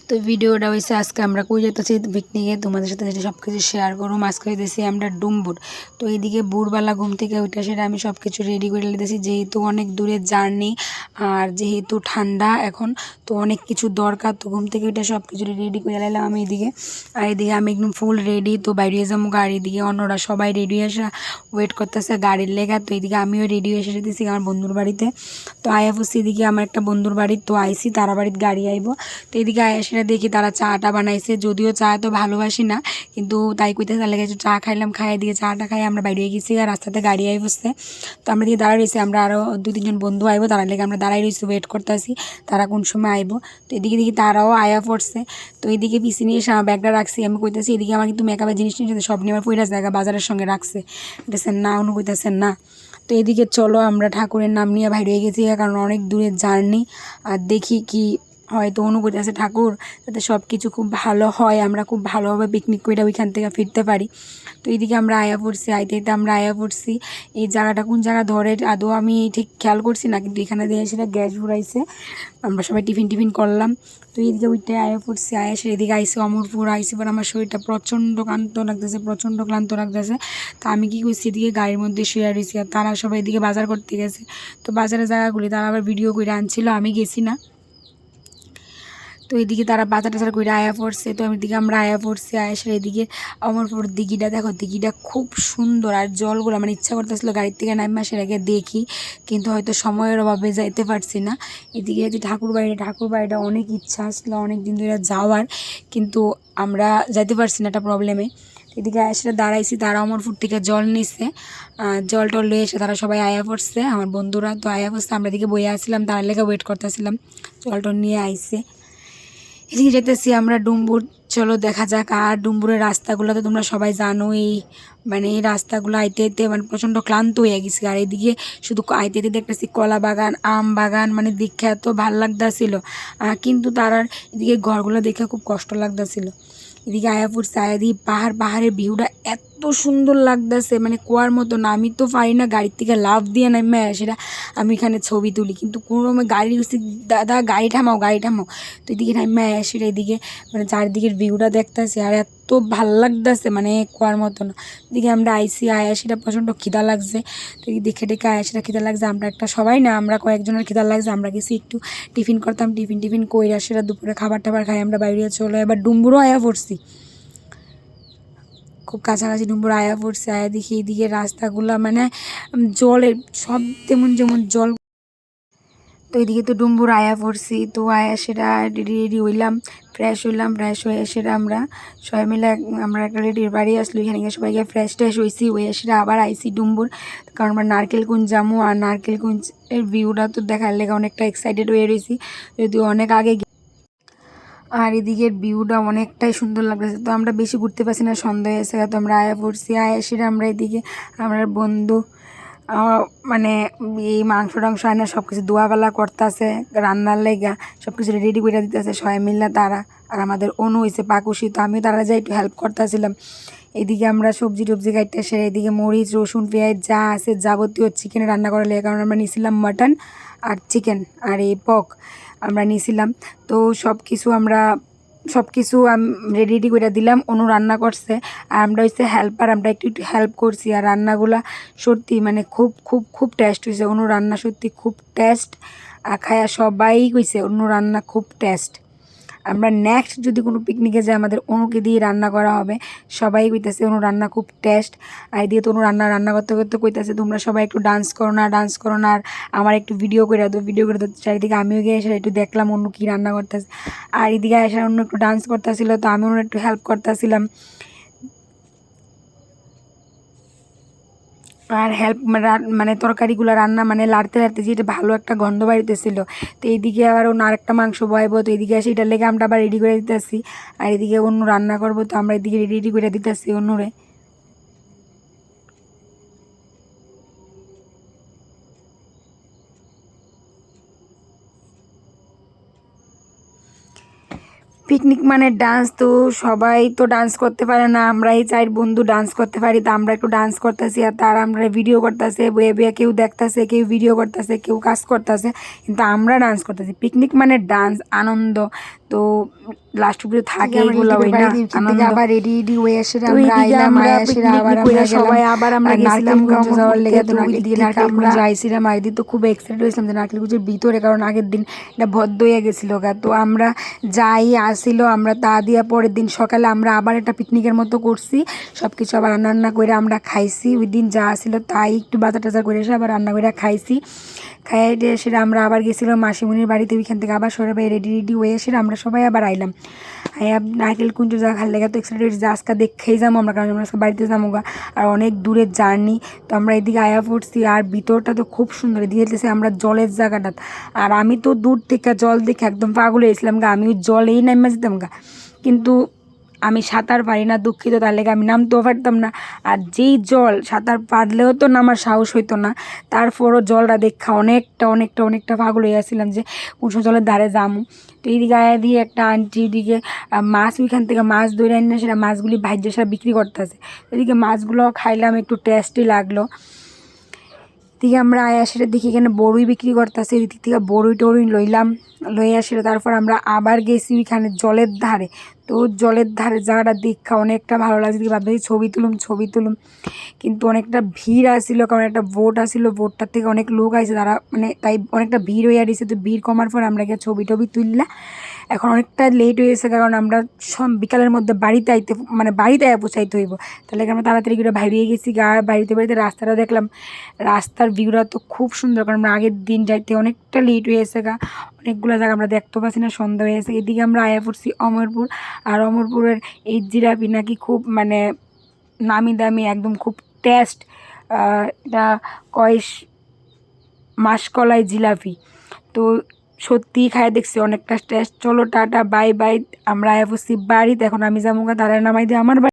তো ভিডিওটা হয়েছে আজকে আমরা কই যেতেছি পিকনিকে, তোমাদের সাথে যেটা সব কিছু শেয়ার করবো। আজকে হইতেছি আমরা ডুমবুর। তো এইদিকে ভোরবেলা ঘুম থেকে ওইটা সেটা আমি সব কিছু রেডি করে নিতেছি, যেহেতু অনেক দূরের জার্নি আর যেহেতু ঠান্ডা এখন, তো অনেক কিছু দরকার। তো ঘুম থেকে ওইটা সব কিছু রেডি করে নিলাম আমি এদিকে। আর এদিকে আমি একদম ফুল রেডি, তো বাইরে যাবো গাড়ি দিকে। অন্যরা সবাই রেডি এসে ওয়েট করতেছে গাড়ির লেগা। তো এদিকে আমিও রেডি এসে দিতেছি আমার বন্ধুর বাড়িতে। তো আয়া পড়ছি এদিকে আমার একটা বন্ধুর বাড়ি, তো আইসি তারা বাড়িতে গাড়ি আইব। তো এদিকে আয়াসেরা দেখি তারা চাটা বানাইছে, যদিও চা তো ভালোবাসি না, কিন্তু তাই কইতে চালে গেছে চা খাইলাম। খাইয়ে দিয়ে চাটা খাই আমরা বাইরে গেছি, আর রাস্তাতে গাড়ি আই বসছে। তো আমরা দিকে দাঁড়াই রয়েছি, আমরা আরও 2-3 জন বন্ধু আইব, তারা লেগে আমরা দাঁড়াই রয়েছি, ওয়েট করতেছি তারা কোন সময় আইব। তো এদিকে দেখি তারাও আয়া পড়ছে। তো এইদিকে পিছিয়ে নিয়ে এসে আমার ব্যাগটা রাখছি, আমি কইতেছি এদিকে আমার কিন্তু মেকআপের জিনিস নিয়ে সব নিয়ে আমার পয়লা জায়গা বাজারের সঙ্গে রাখছে, বলতেছেন না, উনি কইতেছেন না। তো এদিকে চলো আমরা ঠাকুরের নাম নিয়ে বাইরে হয়ে গেছি, কারণ অনেক দূরের জার্নি। আর দেখি কি হয়তো অনুভূতি আছে ঠাকুর যাতে সব কিছু খুব ভালো হয়, আমরা খুব ভালোভাবে পিকনিক করে ওইখান থেকে ফিরতে পারি। তো এইদিকে আমরা আয়া পড়ছি, আইতে আইতে আমরা আয়া পড়ছি। এই জায়গাটা কোন জায়গা ধরে আদৌ আমি ঠিক খেয়াল করছি না, কিন্তু এখানে দিয়ে সেটা গ্যাস ভরাইছে। আমরা সবাই টিফিন করলাম। তো এইদিকে ওইটাই আয়া পড়ছি, আয়া সে এদিকে আইসে অমরপুর আইসে, পর আমার শরীরটা প্রচণ্ড ক্লান্ত লাগতেছে, প্রচণ্ড ক্লান্ত লাগতেছে। তো আমি কী করছি, এদিকে গাড়ির মধ্যে শুয়ে রয়েছি, আর তারা সবাই এদিকে বাজার করতে গেছে। তো বাজারের জায়গাগুলি তারা আবার ভিডিও করে আনছিল, আমি গেছি না। তো এদিকে তারা বাজার টাজার করে আয়া পড়ছে। তো এদিকে আমরা আয়া পড়ছি, আয়াসের এদিকে অমরপুর দিঘিটা দেখো, দিঘিটা খুব সুন্দর। আর জলগুলো মানে ইচ্ছা করতেছিল গাড়ির থেকে নামে আসার আগে দেখি, কিন্তু হয়তো সময়ের অভাবে যাইতে পারছি না। এদিকে যে ঠাকুর বাড়িটা অনেক ইচ্ছা আসলো অনেক দিন ধরে যাওয়ার, কিন্তু আমরা যাইতে পারছি না, একটা প্রবলেমে। এদিকে আয়াসেরা দাঁড়াইছি, তারা অমরপুর থেকে জল নিচ্ছে, জল টল নিয়ে এসে তারা সবাই আয়া পড়ছে আমার বন্ধুরা। তো আয়া পড়ছে, আমরা এদিকে বইয়ে আসছিলাম, তার লেগে ওয়েট করতেছিলাম, জল টল নিয়ে আইসে। এদিকে যেতেছি আমরা ডুমবুর। চলো দেখা যাক। আর ডুমবুরের রাস্তাগুলো তো তোমরা সবাই জানোই, মানে এই রাস্তাগুলো আইতে আইতে মানে প্রচণ্ড ক্লান্ত হয়ে গেছি। আর এদিকে শুধু আইতে আইতে দেখতেছি কলা বাগান, আম বাগান, মানে দেখে এত ভাল লাগতেছিল, কিন্তু তার আর এদিকে ঘরগুলো দেখে খুব কষ্ট লাগতেছিল। এদিকে আয়া পড়ছে, আয়া দিয়ে পাহাড়ের ভিউটা এত সুন্দর লাগতেছে, মানে কুয়ার মতো না। আমি তো পারি না গাড়ির থেকে লাফ দিয়ে নামে সেটা আমি এখানে ছবি তুলি, কিন্তু কোনো গাড়ি উঠছি, দাদা গাড়ি থামাও গাড়ি থামাও। তো এদিকে নামে সেটা এদিকে মানে চারদিকের ভিউটা দেখতেছে, আর এত ভাল লাগতেছে, মানে কুয়ার মতো না। এদিকে আমরা আইসি, আয়া সেটা প্রচণ্ড খিদা লাগছে। তো দেখে দেখে আয়া সেটা খিদা লাগছে, আমরা একটা সবাই না, আমরা কয়েকজনের খিদা লাগছে। আমরা গেছি একটু টিফিন করতাম, টিফিন কইরা সেটা দুপুরে খাবার টাবার খাই আমরা বাইরে চলে। এবার ডুমবুরও আয়া পড়ছি, খুব কাছাকাছি ডুমবুর আয়া পড়ছে। আয়া দেখি এদিকে রাস্তাগুলো মানে জলের সব যেমন যেমন জল। তো এদিকে তো ডুমবুর আয়া পড়ছি, তো আয়া সেটা রেডি হইলাম, ফ্রেশ হয়ে সেটা আমরা সবাই মিলে আমরা একটা রেডির বাড়ি আসলো, এখানে গিয়ে সবাই গিয়ে ফ্রেশ হয়েছি, হয়ে সেটা আবার আইসি ডুমবুর। কারণ আমরা নারকেলকুঞ্জ যাবো, আর নারকেলকুঞ্জের ভিউটা তো দেখার লেগে অনেকটা এক্সাইটেড হয়ে রয়েছি, যদিও অনেক আগে। আর এদিকের ভিউটা অনেকটাই সুন্দর লাগতেছে। তো আমরা বেশি ঘুরতে পারছি না, সন্ধ্যা হয়েছে। তো আমরা আয়া পড়ছি, আয়া এসে আমরা এদিকে আমার বন্ধু মানে এই মাংস টাংস আয় না সব কিছু দোয়াবেলা করতেছে রান্নার লেগা, সব কিছু রেডি করে দিতেছে সবাই মিললে তারা। আর আমাদের অনু হয়েছে পাকুশি, তো আমি তারা যাই একটু হেল্প করতেছিলাম। এদিকে আমরা সবজি টবজি কাটতে এসে এদিকে মরিচ রসুন পেঁয়াজ যা আছে যাবতীয় চিকেন রান্না করা লেগে, কারণ আমরা নিয়েছিলাম মাটন আর চিকেন আর এই পক আমরা নিয়েছিলাম। তো সব কিছু রেডি করে দিলাম, অনু রান্না করছে, আর আমরা হচ্ছে হেল্পার, আমরা একটু একটু হেল্প করছি। আর রান্নাগুলা সত্যি মানে খুব খুব খুব টেস্ট হয়েছে, অনু রান্না সত্যি খুব টেস্ট। আর খায়া সবাই কইছে অনু রান্না খুব টেস্ট। আমরা নেক্সট যদি কোনো পিকনিকে যাই আমাদের অনুকে দিয়ে রান্না করা হবে, সবাই কইতেছে অনু রান্না খুব টেস্ট। আর দিয়ে তো অনু রান্না করতে করতে কইতেছে তোমরা সবাই একটু ডান্স করো না, আর আমার একটু ভিডিও করে দাও। চারিদিকে আমিও গিয়ে এসে একটু দেখলাম অনু কী রান্না করতেছে। আর এদিকে এসে অন্য একটু ডান্স করতেছিল, তো আমি ওনার একটু হেল্প করতেছিলাম। আর হেল্প মানে তরকারিগুলো রান্না মানে লাড়তে যেটা ভালো একটা গন্ধ বাড়িতেছিল। তো এইদিকে আবার অন্য আরেকটা মাংস বয়াবো, তো এদিকে এসে এটার লেগে আমরা আবার রেডি করে দিতেছি। আর এদিকে অন্য রান্না করবো, তো আমরা এদিকে রেডি করে দিতেছি অন্যরে। পিকনিক মানে ডান্স, তো সবাই তো ডান্স করতে পারে না, আমরা এই 4 বন্ধু ডান্স করতে পারি। তো আমরা একটু ডান্স করতেছি, আর তারা আমরা ভিডিও করতেছে, বয়ে বয়ে কেউ দেখতেছে, কেউ ভিডিও করতেছে, কেউ কাজ করতেছে, কিন্তু আমরা ডান্স করতেছি। পিকনিক মানে ডান্স, আনন্দ। তো লাস্ট অব্দি থাকে এগুলো ওই না আনন্দ। আবার রেডি হয়ে এসে তো আমরা এইদিকে আইলাম, আমরা এসে আবার পিকনিক আমরা সবাই আবার আমরা গেছিলাম নারকেলকুঞ্জ যাওয়ার লেগে। তো ওইদিকে নারকেলকুঞ্জ আইছিলাম। আগের তো খুব এক্সাইটেড হয়েছিলাম যে নারকেলকুঞ্জের ভিতরে, কারণ আগের দিন এটা বদ্ধ হয়ে গেছিলো গা। তো আমরা যাই আসিল, আমরা তা দিয়া পরের দিন সকালে আমরা আবার একটা পিকনিকের মতো করছি, সব কিছু আবার রান্না করে আমরা খাইছি। ওই দিন যা আসিল তাই একটু বাজার টাজার করে এসে আবার রান্না করে খাইছি। খাইয়ে দিয়ে সেটা আমরা আবার গেছিলাম মাসিমণির বাড়িতে, ওইখান থেকে আবার সবাই রেডি হয়ে এসে আমরা সবাই আবার আইলাম। নারকেলকুঞ্জ যা খাল লেগে তো এক্সাইটেড যে আজকে দেখেই যাবো আমরা, কারণ আমরা আজকে বাড়িতে যাবো গা, আর অনেক দূরের জার্নি। তো আমরা এদিকে আয়া পড়ছি, আর ভিতরটা তো খুব সুন্দর দিয়েছে আমরা জলের জায়গাটা। আর আমি তো দূর থেকে জল দেখে একদম পাগল হয়েছিলাম গা, আমি ওই জলেই নামে যেতাম গা, কিন্তু আমি সাঁতার পারি না, দুঃখিত, তার লেগে আমি নামতেও পারতাম না। আর যেই জল সাঁতার পারলেও তো নামার সাহস হইতো না, তারপরও জলটা দেখা অনেকটা পাগল হয়ে আসছিলাম যে কোন জলের ধারে যামু। তো এইদিকে আয়া দিয়ে একটা আন্টি ওইদিকে মাছ, ওইখান থেকে মাছ ধরে আনি না, সেটা মাছগুলি ভাজ্য সেটা বিক্রি করতেছে। এদিকে মাছগুলো খাইলাম, একটু টেস্টি লাগলো। দিকে আমরা আয়া সেটা দেখি এখানে বড়ই বিক্রি করতেছে, এদিক থেকে বড়ই টড়ই লইয়া সেটা তারপর আমরা আবার গেছি ওইখানে জলের ধারে। তো জলের ধারে জায়গাটা দেখা অনেকটা ভালো লাগছে, ভাবছি ছবি তুলুম, কিন্তু অনেকটা ভিড় আসছিল, কারণ একটা বোট আসছিল, বোটটার থেকে অনেক লোক আসছে, তারা মানে তাই অনেকটা ভিড় হয়ে আসছে। তো ভিড় কমার পর আমরা গিয়ে ছবি টবি তুললা। এখন অনেকটা লেট হয়ে গেছে, কারণ আমরা বিকালের মধ্যে বাড়িতে পৌঁছাইতে হইব, তাহলে আমরা তাড়াতাড়ি করে বাইরে গেছি গা। বাড়িতে রাস্তাটা দেখলাম, রাস্তার ভিউটা তো খুব সুন্দর, কারণ আমরা আগের দিন যাইতে অনেকটা লেট হয়ে গেছে গা, অনেকগুলো জায়গা আমরা দেখতে পাচ্ছি না, সন্ধ্যা হয়ে গেছে। এদিকে আমরা আয়া পড়ছি অমরপুর, আর অমরপুরের এই জিলাপি নাকি খুব মানে নামি দামি, একদম খুব টেস্ট। এটা কয়েস মাসকলাই জিলাপি, তো সত্যি খায় দেখছি অনেকটা টেস্ট। চলো টাটা বাই বাই, আমরা আয়া পড়ছি বাড়িতে, এখন আমি যাবো গা, তারা নামাই দিয়ে আমার বাড়ি।